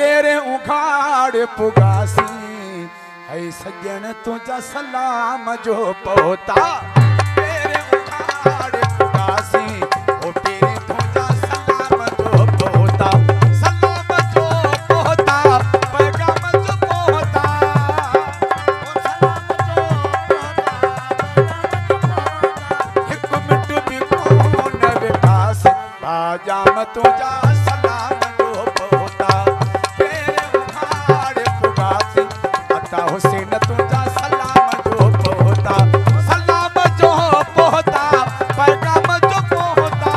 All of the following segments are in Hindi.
पेरे उखाड़ पुगासी है सजन तुझा सलाम जो पोता पेरे उखाड़ पुगासी ओ पेरे तुझा सलाम जो पोता सलाम जो पोता पैगाम जो पोता ओ सलाम जो पोता एक मिनट भी कोन विकास बाजाम तुझा सलाम जो पोता पेरे उखाड़ पुगासी अता हुसैन तुझा सलाम जो पोता पैगाम जो पोता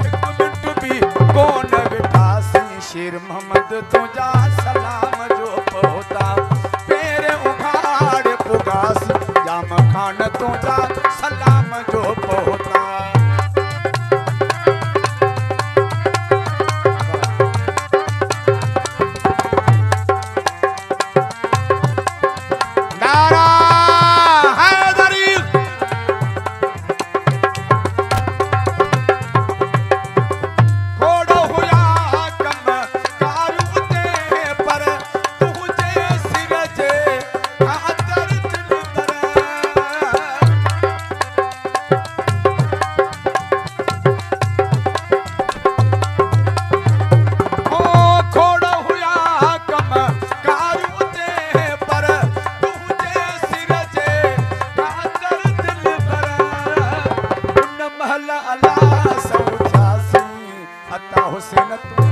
एक मिनट भी कोन विकासी शेर मोहम्मद तुझा सलाम जो पोता पेरे उखाड़ पुगासी जाम खान तुझा सलाम जो पोता हुसैन